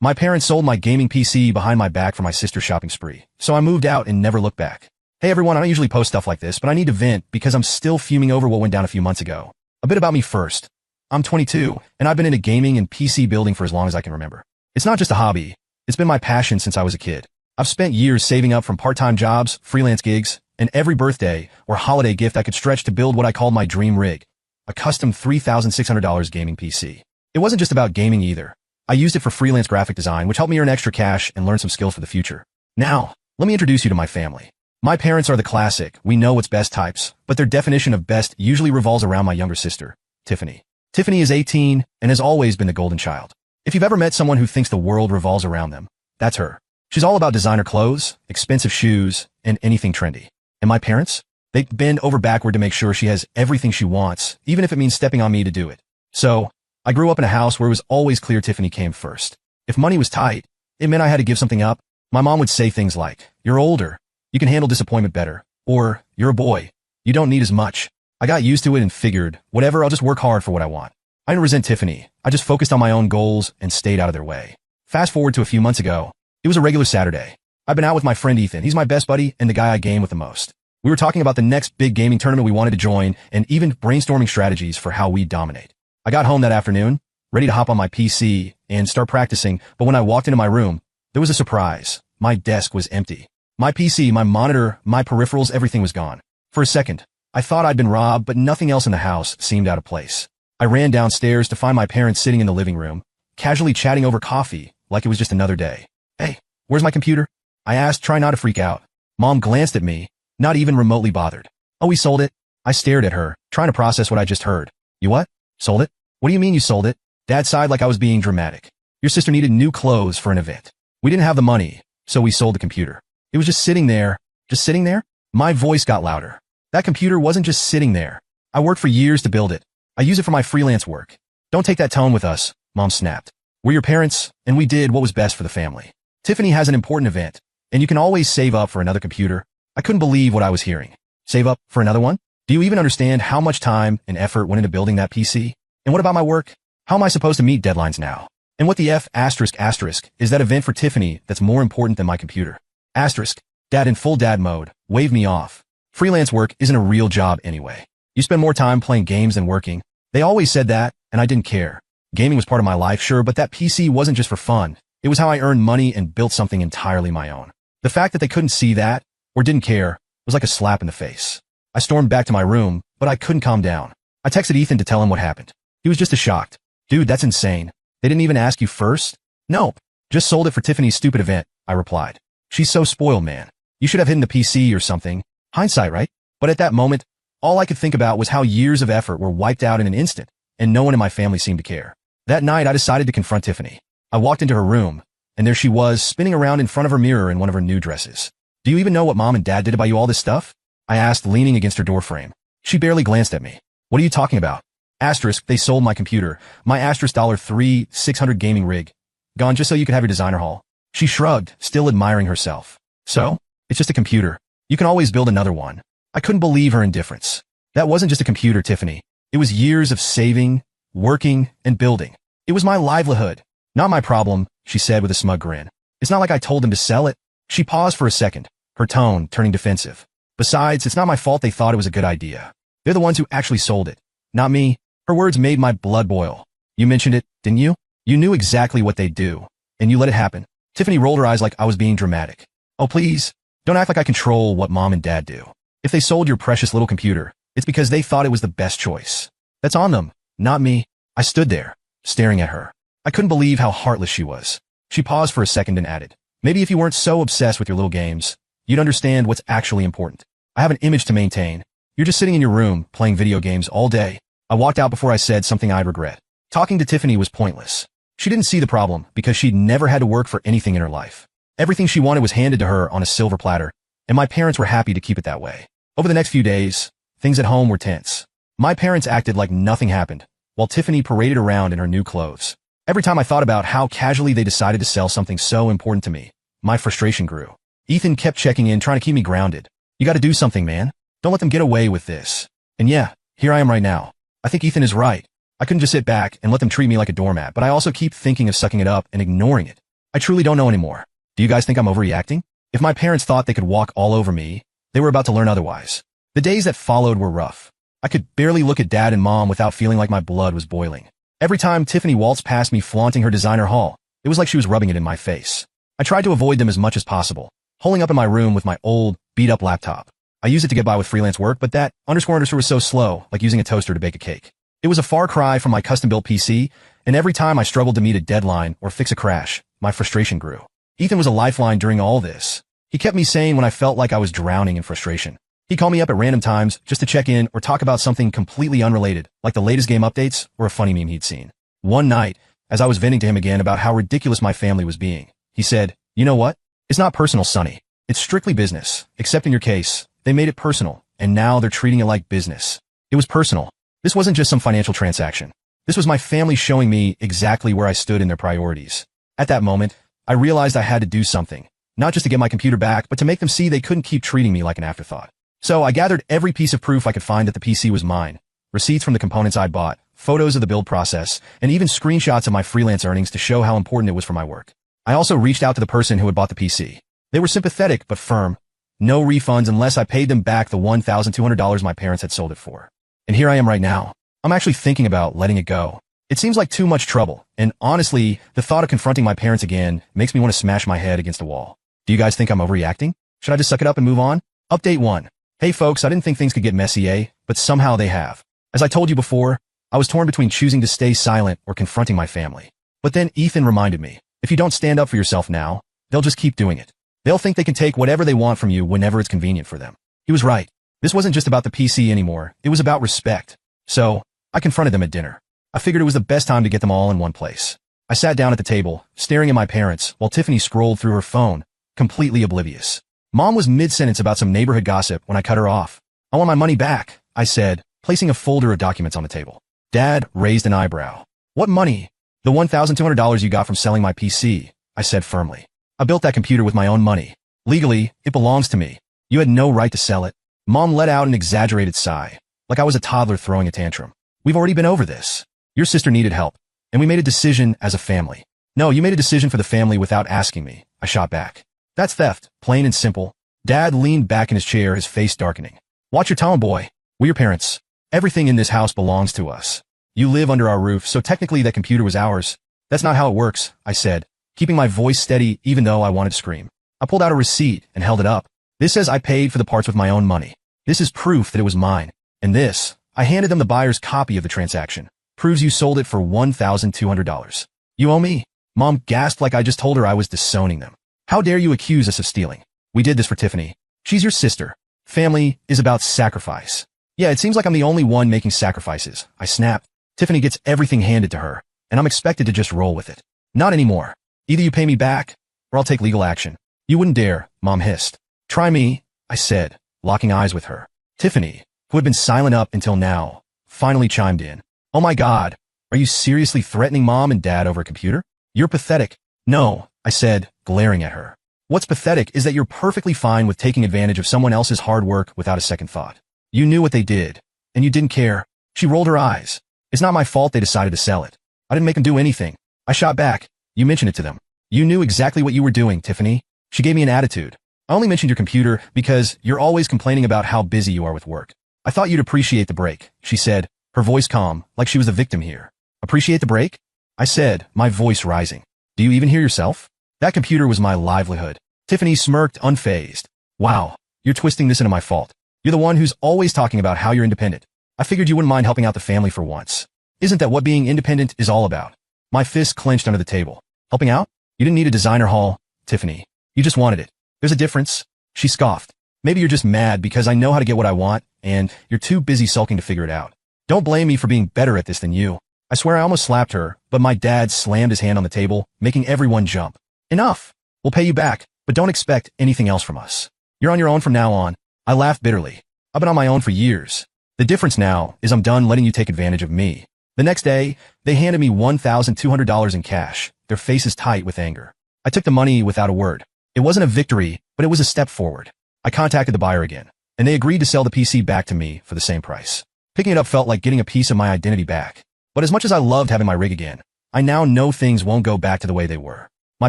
My parents sold my gaming PC behind my back for my sister's shopping spree, so I moved out and never looked back. Hey everyone, I don't usually post stuff like this, but I need to vent because I'm still fuming over what went down a few months ago. A bit about me first. I'm 22, and I've been into gaming and PC building for as long as I can remember. It's not just a hobby, it's been my passion since I was a kid. I've spent years saving up from part-time jobs, freelance gigs, and every birthday or holiday gift I could stretch to build what I called my dream rig, a custom $3,600 gaming PC. It wasn't just about gaming either. I used it for freelance graphic design, which helped me earn extra cash and learn some skills for the future. Now, let me introduce you to my family. My parents are the classic, we know what's best types, but their definition of best usually revolves around my younger sister, Tiffany. Tiffany is 18 and has always been the golden child. If you've ever met someone who thinks the world revolves around them, that's her. She's all about designer clothes, expensive shoes, and anything trendy. And my parents? They bend over backward to make sure she has everything she wants, even if it means stepping on me to do it. So, I grew up in a house where it was always clear Tiffany came first. If money was tight, it meant I had to give something up. My mom would say things like, "You're older. You can handle disappointment better." Or, "You're a boy. You don't need as much." I got used to it and figured, whatever, I'll just work hard for what I want. I didn't resent Tiffany. I just focused on my own goals and stayed out of their way. Fast forward to a few months ago. It was a regular Saturday. I've been out with my friend Ethan. He's my best buddy and the guy I game with the most. We were talking about the next big gaming tournament we wanted to join and even brainstorming strategies for how we dominate. I got home that afternoon, ready to hop on my PC and start practicing, but when I walked into my room, there was a surprise. My desk was empty. My PC, my monitor, my peripherals, everything was gone. For a second, I thought I'd been robbed, but nothing else in the house seemed out of place. I ran downstairs to find my parents sitting in the living room, casually chatting over coffee like it was just another day. "Hey, where's my computer?" I asked, trying not to freak out. Mom glanced at me, not even remotely bothered. "Oh, we sold it." I stared at her, trying to process what I just heard. "You what? Sold it? What do you mean you sold it?" Dad sighed like I was being dramatic. "Your sister needed new clothes for an event. We didn't have the money, so we sold the computer. It was just sitting there." "Just sitting there?" My voice got louder. "That computer wasn't just sitting there. I worked for years to build it. I use it for my freelance work." "Don't take that tone with us," Mom snapped. "We're your parents, and we did what was best for the family. Tiffany has an important event, and you can always save up for another computer." I couldn't believe what I was hearing. Save up for another one? Do you even understand how much time and effort went into building that PC? And what about my work? How am I supposed to meet deadlines now? And what the F*** is that event for Tiffany that's more important than my computer? Asterisk. Dad in full dad mode, waved me off. Freelance work isn't a real job anyway. You spend more time playing games than working. They always said that, and I didn't care. Gaming was part of my life, sure, but that PC wasn't just for fun. It was how I earned money and built something entirely my own. The fact that they couldn't see that, or didn't care, was like a slap in the face. I stormed back to my room, but I couldn't calm down. I texted Ethan to tell him what happened. He was just as shocked. "Dude, that's insane. They didn't even ask you first?" "Nope. Just sold it for Tiffany's stupid event," I replied. "She's so spoiled, man. You should have hidden the PC or something. Hindsight, right?" But at that moment, all I could think about was how years of effort were wiped out in an instant, and no one in my family seemed to care. That night, I decided to confront Tiffany. I walked into her room, and there she was, spinning around in front of her mirror in one of her new dresses. "Do you even know what Mom and Dad did to buy you all this stuff?" I asked, leaning against her doorframe. She barely glanced at me. "What are you talking about?" Asterisk, "They sold my computer, my asterisk $3,600 gaming rig. Gone just so you could have your designer haul." She shrugged, still admiring herself. "So? It's just a computer. You can always build another one." I couldn't believe her indifference. "That wasn't just a computer, Tiffany. It was years of saving, working, and building. It was my livelihood. Not my problem," she said with a smug grin. "It's not like I told them to sell it." She paused for a second, her tone turning defensive. "Besides, it's not my fault they thought it was a good idea. They're the ones who actually sold it, not me." Her words made my blood boil. "You mentioned it, didn't you? You knew exactly what they'd do, and you let it happen." Tiffany rolled her eyes like I was being dramatic. "Oh, please, don't act like I control what Mom and Dad do. If they sold your precious little computer, it's because they thought it was the best choice. That's on them, not me." I stood there, staring at her. I couldn't believe how heartless she was. She paused for a second and added, "Maybe if you weren't so obsessed with your little games, you'd understand what's actually important. I have an image to maintain. You're just sitting in your room, playing video games all day." I walked out before I said something I'd regret. Talking to Tiffany was pointless. She didn't see the problem because she'd never had to work for anything in her life. Everything she wanted was handed to her on a silver platter, and my parents were happy to keep it that way. Over the next few days, things at home were tense. My parents acted like nothing happened, while Tiffany paraded around in her new clothes. Every time I thought about how casually they decided to sell something so important to me, my frustration grew. Ethan kept checking in, trying to keep me grounded. "You gotta do something, man. Don't let them get away with this." And yeah, here I am right now. I think Ethan is right. I couldn't just sit back and let them treat me like a doormat, but I also keep thinking of sucking it up and ignoring it. I truly don't know anymore. Do you guys think I'm overreacting? If my parents thought they could walk all over me, they were about to learn otherwise. The days that followed were rough. I could barely look at Dad and Mom without feeling like my blood was boiling. Every time Tiffany waltzed past me flaunting her designer haul, it was like she was rubbing it in my face. I tried to avoid them as much as possible, holing up in my room with my old, beat-up laptop. I used it to get by with freelance work, but that underscore was so slow, like using a toaster to bake a cake. It was a far cry from my custom-built PC, and every time I struggled to meet a deadline or fix a crash, my frustration grew. Ethan was a lifeline during all this. He kept me sane when I felt like I was drowning in frustration. He'd call me up at random times just to check in or talk about something completely unrelated, like the latest game updates or a funny meme he'd seen. One night, as I was venting to him again about how ridiculous my family was being, he said, "You know what? It's not personal, Sonny. It's strictly business. Except in your case, they made it personal, and now they're treating it like business." It was personal. This wasn't just some financial transaction. This was my family showing me exactly where I stood in their priorities. At that moment, I realized I had to do something, not just to get my computer back, but to make them see they couldn't keep treating me like an afterthought. So I gathered every piece of proof I could find that the PC was mine, receipts from the components I'd bought, photos of the build process, and even screenshots of my freelance earnings to show how important it was for my work. I also reached out to the person who had bought the PC. They were sympathetic but firm. No refunds unless I paid them back the $1,200 my parents had sold it for. And here I am right now. I'm actually thinking about letting it go. It seems like too much trouble, and honestly, the thought of confronting my parents again makes me want to smash my head against a wall. Do you guys think I'm overreacting? Should I just suck it up and move on? Update 1. Hey folks, I didn't think things could get messy, but somehow they have. As I told you before, I was torn between choosing to stay silent or confronting my family. But then Ethan reminded me, if you don't stand up for yourself now, they'll just keep doing it. They'll think they can take whatever they want from you whenever it's convenient for them. He was right. This wasn't just about the PC anymore, it was about respect. So, I confronted them at dinner. I figured it was the best time to get them all in one place. I sat down at the table, staring at my parents, while Tiffany scrolled through her phone, completely oblivious. Mom was mid-sentence about some neighborhood gossip when I cut her off. "I want my money back," I said, placing a folder of documents on the table. Dad raised an eyebrow. "What money?" "The $1,200 you got from selling my PC," I said firmly. "I built that computer with my own money. Legally, it belongs to me. You had no right to sell it." Mom let out an exaggerated sigh, like I was a toddler throwing a tantrum. "We've already been over this. Your sister needed help, and we made a decision as a family." "No, you made a decision for the family without asking me," I shot back. "That's theft, plain and simple." Dad leaned back in his chair, his face darkening. "Watch your tone, boy. We're your parents. Everything in this house belongs to us. You live under our roof, so technically that computer was ours." "That's not how it works," I said, keeping my voice steady even though I wanted to scream. I pulled out a receipt and held it up. "This says I paid for the parts with my own money. This is proof that it was mine. And this," I handed them the buyer's copy of the transaction, "proves you sold it for $1,200. You owe me." Mom gasped like I just told her I was disowning them. "How dare you accuse us of stealing? We did this for Tiffany. She's your sister. Family is about sacrifice." "Yeah, it seems like I'm the only one making sacrifices," I snapped. "Tiffany gets everything handed to her, and I'm expected to just roll with it." "Not anymore. Either you pay me back, or I'll take legal action." "You wouldn't dare," Mom hissed. "Try me," I said, locking eyes with her. Tiffany, who had been silent up until now, finally chimed in. "Oh my God, are you seriously threatening Mom and Dad over a computer? You're pathetic." "No," I said, glaring at her. "What's pathetic is that you're perfectly fine with taking advantage of someone else's hard work without a second thought. You knew what they did, and you didn't care." She rolled her eyes. "It's not my fault they decided to sell it. I didn't make them do anything." I shot back. "You mentioned it to them. You knew exactly what you were doing, Tiffany." She gave me an attitude. "I only mentioned your computer because you're always complaining about how busy you are with work. I thought you'd appreciate the break," she said, her voice calm, like she was the victim here. "Appreciate the break?" I said, my voice rising. "Do you even hear yourself? That computer was my livelihood." Tiffany smirked, unfazed. "Wow, you're twisting this into my fault. You're the one who's always talking about how you're independent. I figured you wouldn't mind helping out the family for once. Isn't that what being independent is all about?" My fist clenched under the table. "Helping out? You didn't need a designer haul, Tiffany. You just wanted it. There's a difference." She scoffed. "Maybe you're just mad because I know how to get what I want, and you're too busy sulking to figure it out. Don't blame me for being better at this than you." I swear I almost slapped her, but my dad slammed his hand on the table, making everyone jump. "Enough. We'll pay you back, but don't expect anything else from us. You're on your own from now on." I laughed bitterly. "I've been on my own for years. The difference now is I'm done letting you take advantage of me." The next day, they handed me $1,200 in cash, their faces tight with anger. I took the money without a word. It wasn't a victory, but it was a step forward. I contacted the buyer again, and they agreed to sell the PC back to me for the same price. Picking it up felt like getting a piece of my identity back. But as much as I loved having my rig again, I now know things won't go back to the way they were. My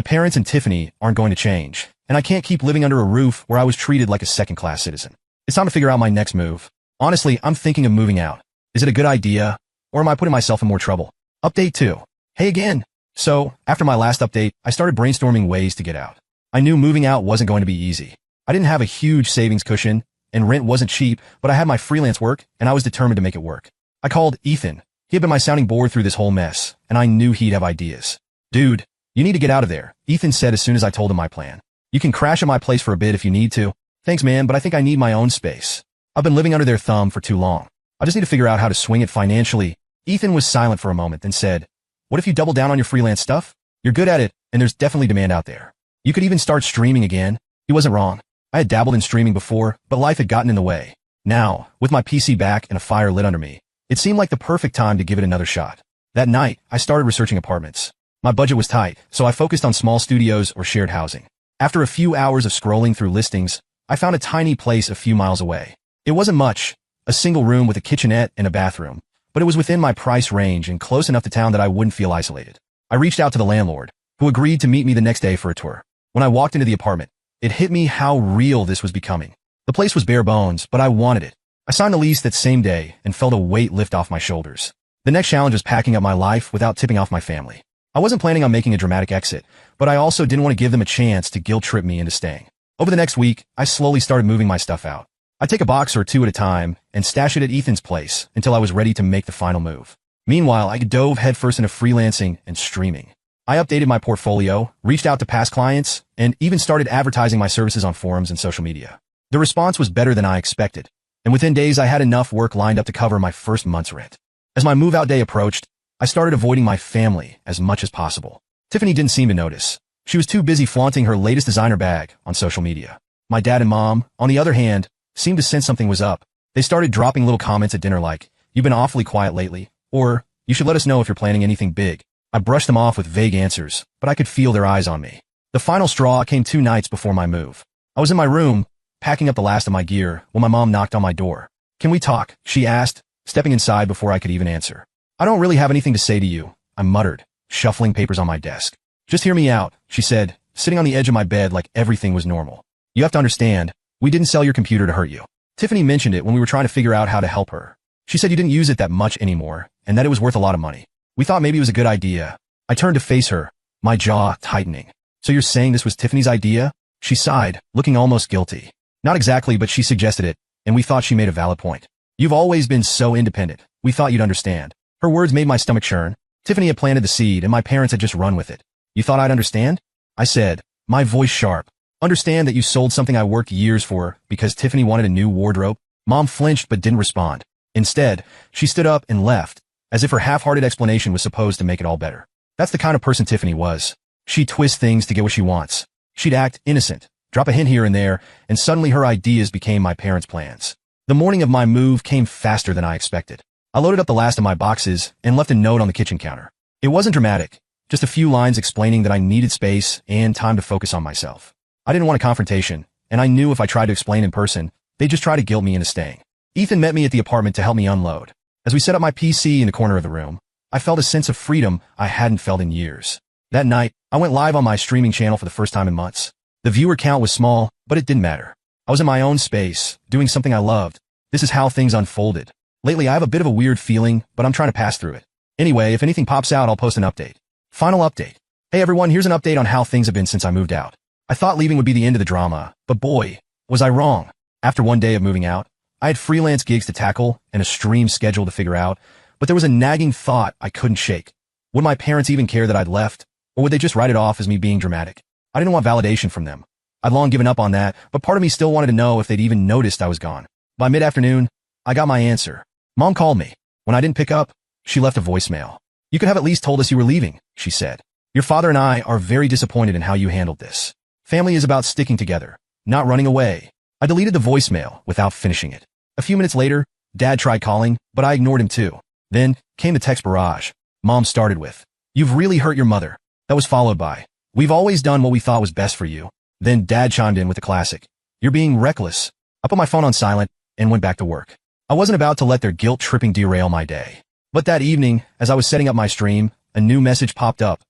parents and Tiffany aren't going to change, and I can't keep living under a roof where I was treated like a second-class citizen. It's time to figure out my next move. Honestly, I'm thinking of moving out. Is it a good idea, or am I putting myself in more trouble? Update 2. Hey again. So, after my last update, I started brainstorming ways to get out. I knew moving out wasn't going to be easy. I didn't have a huge savings cushion, and rent wasn't cheap, but I had my freelance work, and I was determined to make it work. I called Ethan. He had been my sounding board through this whole mess, and I knew he'd have ideas. Dude, you need to get out of there, Ethan said as soon as I told him my plan. You can crash at my place for a bit if you need to. Thanks, man, but I think I need my own space. I've been living under their thumb for too long. I just need to figure out how to swing it financially. Ethan was silent for a moment, then said, what if you double down on your freelance stuff? You're good at it, and there's definitely demand out there. You could even start streaming again. He wasn't wrong. I had dabbled in streaming before, but life had gotten in the way. Now, with my PC back and a fire lit under me, it seemed like the perfect time to give it another shot. That night, I started researching apartments. My budget was tight, so I focused on small studios or shared housing. After a few hours of scrolling through listings, I found a tiny place a few miles away. It wasn't much, a single room with a kitchenette and a bathroom, but it was within my price range and close enough to town that I wouldn't feel isolated. I reached out to the landlord, who agreed to meet me the next day for a tour. When I walked into the apartment, it hit me how real this was becoming. The place was bare bones, but I wanted it. I signed the lease that same day and felt a weight lift off my shoulders. The next challenge was packing up my life without tipping off my family. I wasn't planning on making a dramatic exit, but I also didn't want to give them a chance to guilt-trip me into staying. Over the next week, I slowly started moving my stuff out. I'd take a box or two at a time and stash it at Ethan's place until I was ready to make the final move. Meanwhile, I dove headfirst into freelancing and streaming. I updated my portfolio, reached out to past clients, and even started advertising my services on forums and social media. The response was better than I expected, and within days I had enough work lined up to cover my first month's rent. As my move-out day approached, I started avoiding my family as much as possible. Tiffany didn't seem to notice. She was too busy flaunting her latest designer bag on social media. My dad and mom, on the other hand, seemed to sense something was up. They started dropping little comments at dinner like, "You've been awfully quiet lately," or "You should let us know if you're planning anything big." I brushed them off with vague answers, but I could feel their eyes on me. The final straw came 2 nights before my move. I was in my room, packing up the last of my gear, when my mom knocked on my door. "Can we talk?" she asked, stepping inside before I could even answer. "I don't really have anything to say to you," I muttered, shuffling papers on my desk. "Just hear me out," she said, sitting on the edge of my bed like everything was normal. "You have to understand, we didn't sell your computer to hurt you. Tiffany mentioned it when we were trying to figure out how to help her. She said you didn't use it that much anymore, and that it was worth a lot of money. We thought maybe it was a good idea." I turned to face her, my jaw tightening. "So you're saying this was Tiffany's idea?" She sighed, looking almost guilty. "Not exactly, but she suggested it, and we thought she made a valid point. You've always been so independent. We thought you'd understand." Her words made my stomach churn. Tiffany had planted the seed, and my parents had just run with it. "You thought I'd understand?" I said, my voice sharp. "Understand that you sold something I worked years for because Tiffany wanted a new wardrobe?" Mom flinched but didn't respond. Instead, she stood up and left, as if her half-hearted explanation was supposed to make it all better. That's the kind of person Tiffany was. She'd twist things to get what she wants. She'd act innocent, drop a hint here and there, and suddenly her ideas became my parents' plans. The morning of my move came faster than I expected. I loaded up the last of my boxes and left a note on the kitchen counter. It wasn't dramatic, just a few lines explaining that I needed space and time to focus on myself. I didn't want a confrontation, and I knew if I tried to explain in person, they'd just try to guilt me into staying. Ethan met me at the apartment to help me unload. As we set up my PC in the corner of the room, I felt a sense of freedom I hadn't felt in years. That night, I went live on my streaming channel for the first time in months. The viewer count was small, but it didn't matter. I was in my own space, doing something I loved. This is how things unfolded. Lately, I have a bit of a weird feeling, but I'm trying to pass through it. Anyway, if anything pops out, I'll post an update. Final update. Hey everyone, here's an update on how things have been since I moved out. I thought leaving would be the end of the drama, but boy, was I wrong. After one day of moving out, I had freelance gigs to tackle and a stream schedule to figure out, but there was a nagging thought I couldn't shake. Would my parents even care that I'd left, or would they just write it off as me being dramatic? I didn't want validation from them. I'd long given up on that, but part of me still wanted to know if they'd even noticed I was gone. By mid-afternoon, I got my answer. Mom called me. When I didn't pick up, she left a voicemail. "You could have at least told us you were leaving," she said. "Your father and I are very disappointed in how you handled this. Family is about sticking together, not running away." I deleted the voicemail without finishing it. A few minutes later, Dad tried calling, but I ignored him too. Then came the text barrage. Mom started with, "You've really hurt your mother." That was followed by, "We've always done what we thought was best for you." Then Dad chimed in with the classic, "You're being reckless." I put my phone on silent and went back to work. I wasn't about to let their guilt-tripping derail my day. But that evening, as I was setting up my stream, a new message popped up,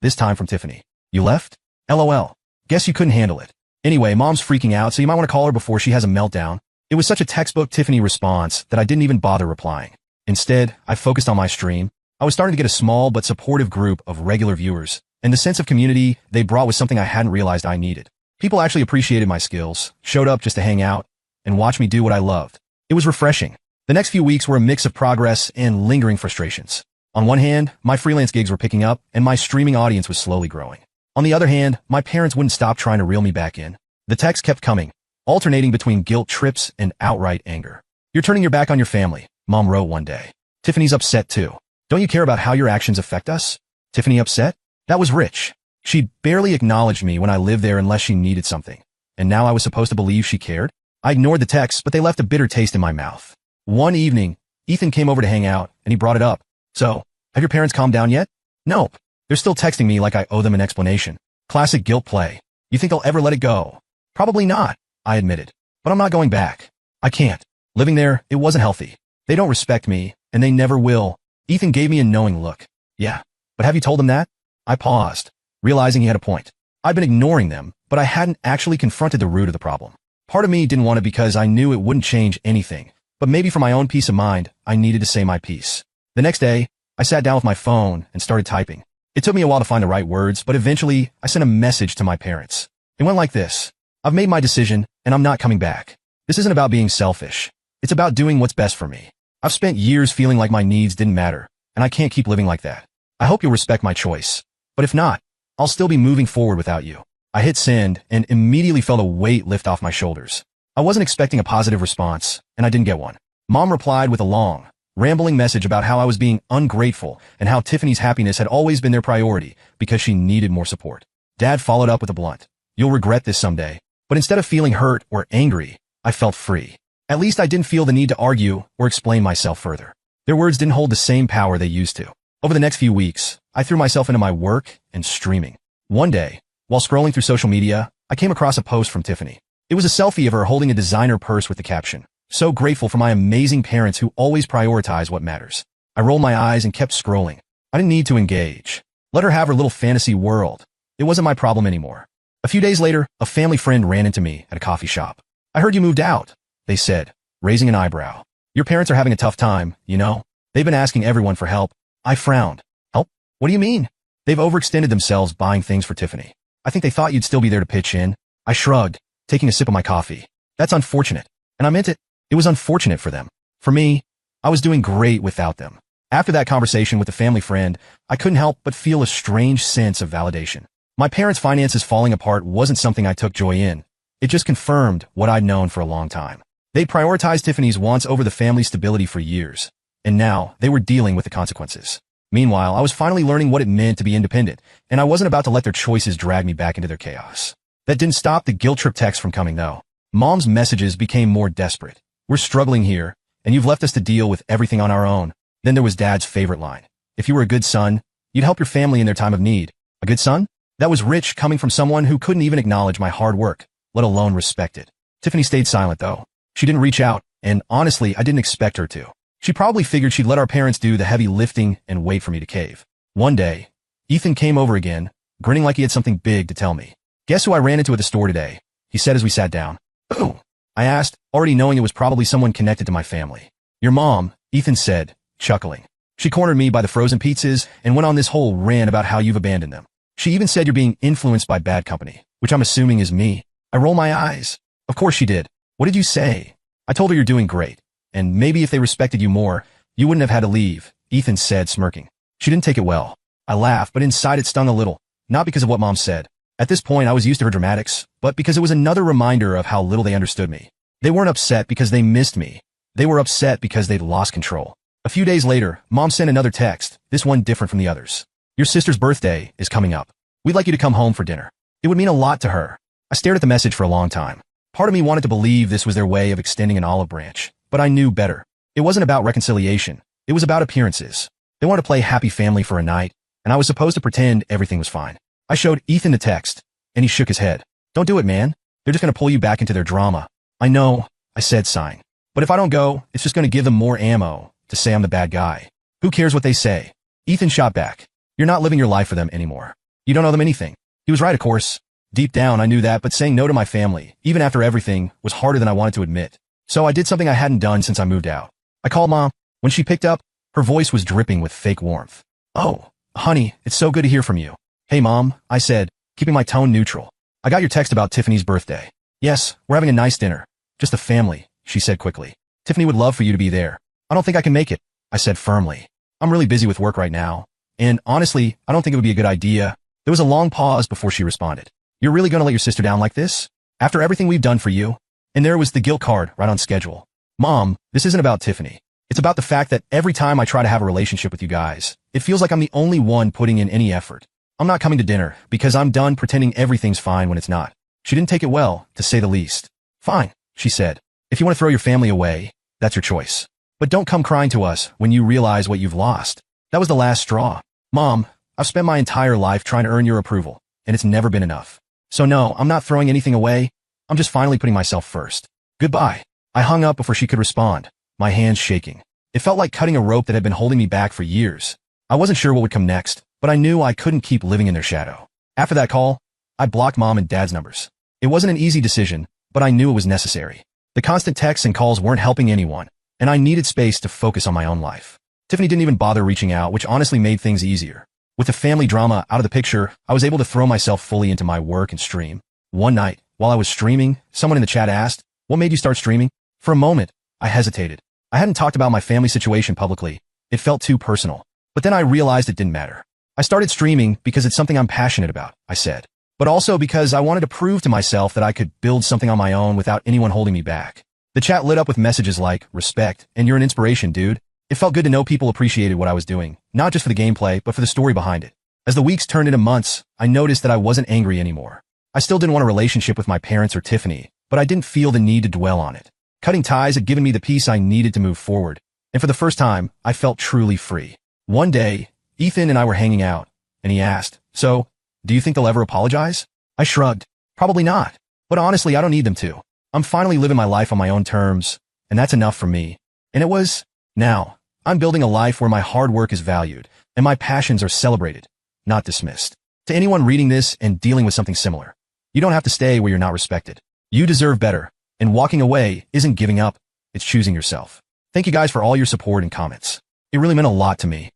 this time from Tiffany. You left? LOL. Guess you couldn't handle it. Anyway, mom's freaking out, so you might want to call her before she has a meltdown. It was such a textbook Tiffany response that I didn't even bother replying. Instead, I focused on my stream. I was starting to get a small but supportive group of regular viewers, and the sense of community they brought was something I hadn't realized I needed. People actually appreciated my skills, showed up just to hang out, and watch me do what I loved. It was refreshing. The next few weeks were a mix of progress and lingering frustrations. On one hand, my freelance gigs were picking up, and my streaming audience was slowly growing. On the other hand, my parents wouldn't stop trying to reel me back in. The texts kept coming, alternating between guilt trips and outright anger. You're turning your back on your family, Mom wrote one day. Tiffany's upset too. Don't you care about how your actions affect us? Tiffany upset? That was rich. She'd barely acknowledged me when I lived there unless she needed something. And now I was supposed to believe she cared? I ignored the texts, but they left a bitter taste in my mouth. One evening, Ethan came over to hang out, and he brought it up. So, have your parents calmed down yet? Nope. They're still texting me like I owe them an explanation. Classic guilt play. You think they'll ever let it go? Probably not, I admitted. But I'm not going back. I can't. Living there, it wasn't healthy. They don't respect me, and they never will. Ethan gave me a knowing look. Yeah, but have you told them that? I paused, realizing he had a point. I'd been ignoring them, but I hadn't actually confronted the root of the problem. Part of me didn't want to because I knew it wouldn't change anything, but maybe for my own peace of mind, I needed to say my piece. The next day, I sat down with my phone and started typing. It took me a while to find the right words, but eventually, I sent a message to my parents. It went like this. I've made my decision, and I'm not coming back. This isn't about being selfish. It's about doing what's best for me. I've spent years feeling like my needs didn't matter, and I can't keep living like that. I hope you'll respect my choice. But if not, I'll still be moving forward without you. I hit send and immediately felt a weight lift off my shoulders. I wasn't expecting a positive response, and I didn't get one. Mom replied with a long, rambling message about how I was being ungrateful and how Tiffany's happiness had always been their priority because she needed more support. Dad followed up with a blunt, "You'll regret this someday." But instead of feeling hurt or angry, I felt free. At least I didn't feel the need to argue or explain myself further. Their words didn't hold the same power they used to. Over the next few weeks, I threw myself into my work and streaming. One day, while scrolling through social media, I came across a post from Tiffany. It was a selfie of her holding a designer purse with the caption, "So grateful for my amazing parents who always prioritize what matters." I rolled my eyes and kept scrolling. I didn't need to engage. Let her have her little fantasy world. It wasn't my problem anymore. A few days later, a family friend ran into me at a coffee shop. "I heard you moved out," they said, raising an eyebrow. "Your parents are having a tough time, you know? They've been asking everyone for help." I frowned. "Help? What do you mean?" "They've overextended themselves buying things for Tiffany. I think they thought you'd still be there to pitch in." I shrugged, taking a sip of my coffee. "That's unfortunate." And I meant it. It was unfortunate for them. For me, I was doing great without them. After that conversation with the family friend, I couldn't help but feel a strange sense of validation. My parents' finances falling apart wasn't something I took joy in. It just confirmed what I'd known for a long time. They'd prioritized Tiffany's wants over the family's stability for years, and now they were dealing with the consequences. Meanwhile, I was finally learning what it meant to be independent, and I wasn't about to let their choices drag me back into their chaos. That didn't stop the guilt trip texts from coming, though. Mom's messages became more desperate. "We're struggling here, and you've left us to deal with everything on our own." Then there was Dad's favorite line. "If you were a good son, you'd help your family in their time of need." A good son? That was rich coming from someone who couldn't even acknowledge my hard work, let alone respect it. Tiffany stayed silent, though. She didn't reach out, and honestly, I didn't expect her to. She probably figured she'd let our parents do the heavy lifting and wait for me to cave. One day, Ethan came over again, grinning like he had something big to tell me. "Guess who I ran into at the store today?" he said as we sat down. "Who?" I asked, already knowing it was probably someone connected to my family. "Your mom," Ethan said, chuckling. "She cornered me by the frozen pizzas and went on this whole rant about how you've abandoned them. She even said you're being influenced by bad company, which I'm assuming is me." I roll my eyes. "Of course she did. What did you say?" "I told her you're doing great, and maybe if they respected you more, you wouldn't have had to leave," Ethan said, smirking. She didn't take it well. I laughed, but inside it stung a little, not because of what Mom said. At this point, I was used to her dramatics, but because it was another reminder of how little they understood me. They weren't upset because they missed me. They were upset because they'd lost control. A few days later, Mom sent another text, this one different from the others. "Your sister's birthday is coming up. We'd like you to come home for dinner." It would mean a lot to her. I stared at the message for a long time. Part of me wanted to believe this was their way of extending an olive branch, but I knew better. It wasn't about reconciliation. It was about appearances. They wanted to play happy family for a night, and I was supposed to pretend everything was fine. I showed Ethan the text, and he shook his head. "Don't do it, man. They're just going to pull you back into their drama." "I know," I said, sighing. "But if I don't go, it's just going to give them more ammo to say I'm the bad guy. Who cares what they say?" Ethan shot back. "You're not living your life for them anymore. You don't owe them anything. He was right, of course. Deep down, I knew that, but saying no to my family, even after everything, was harder than I wanted to admit. So I did something I hadn't done since I moved out. I called Mom. When she picked up, her voice was dripping with fake warmth. "Oh, honey, it's so good to hear from you." "Hey, Mom," I said, keeping my tone neutral. "I got your text about Tiffany's birthday." "Yes, we're having a nice dinner. Just the family," she said quickly. "Tiffany would love for you to be there." "I don't think I can make it," I said firmly. "I'm really busy with work right now. And honestly, I don't think it would be a good idea." There was a long pause before she responded. "You're really going to let your sister down like this? After everything we've done for you?" And there was the guilt card right on schedule. "Mom, this isn't about Tiffany. It's about the fact that every time I try to have a relationship with you guys, it feels like I'm the only one putting in any effort. I'm not coming to dinner because I'm done pretending everything's fine when it's not." She didn't take it well, to say the least. "Fine," she said. "If you want to throw your family away, that's your choice. But don't come crying to us when you realize what you've lost." That was the last straw. "Mom, I've spent my entire life trying to earn your approval, and it's never been enough. So no, I'm not throwing anything away. I'm just finally putting myself first. Goodbye." I hung up before she could respond, my hands shaking. It felt like cutting a rope that had been holding me back for years. I wasn't sure what would come next, but I knew I couldn't keep living in their shadow. After that call, I blocked Mom and Dad's numbers. It wasn't an easy decision, but I knew it was necessary. The constant texts and calls weren't helping anyone, and I needed space to focus on my own life. Tiffany didn't even bother reaching out, which honestly made things easier. With the family drama out of the picture, I was able to throw myself fully into my work and stream. One night, while I was streaming, someone in the chat asked, "What made you start streaming?" For a moment, I hesitated. I hadn't talked about my family situation publicly. It felt too personal. But then I realized it didn't matter. "I started streaming because it's something I'm passionate about," I said. "But also because I wanted to prove to myself that I could build something on my own without anyone holding me back." The chat lit up with messages like, "Respect, and you're an inspiration, dude." It felt good to know people appreciated what I was doing, not just for the gameplay, but for the story behind it. As the weeks turned into months, I noticed that I wasn't angry anymore. I still didn't want a relationship with my parents or Tiffany, but I didn't feel the need to dwell on it. Cutting ties had given me the peace I needed to move forward, and for the first time, I felt truly free. One day, Ethan and I were hanging out, and he asked, "So, do you think they'll ever apologize?" I shrugged. "Probably not. But honestly, I don't need them to. I'm finally living my life on my own terms, and that's enough for me." And it was. Now, I'm building a life where my hard work is valued, and my passions are celebrated, not dismissed. To anyone reading this and dealing with something similar, you don't have to stay where you're not respected. You deserve better, and walking away isn't giving up, it's choosing yourself. Thank you guys for all your support and comments. It really meant a lot to me.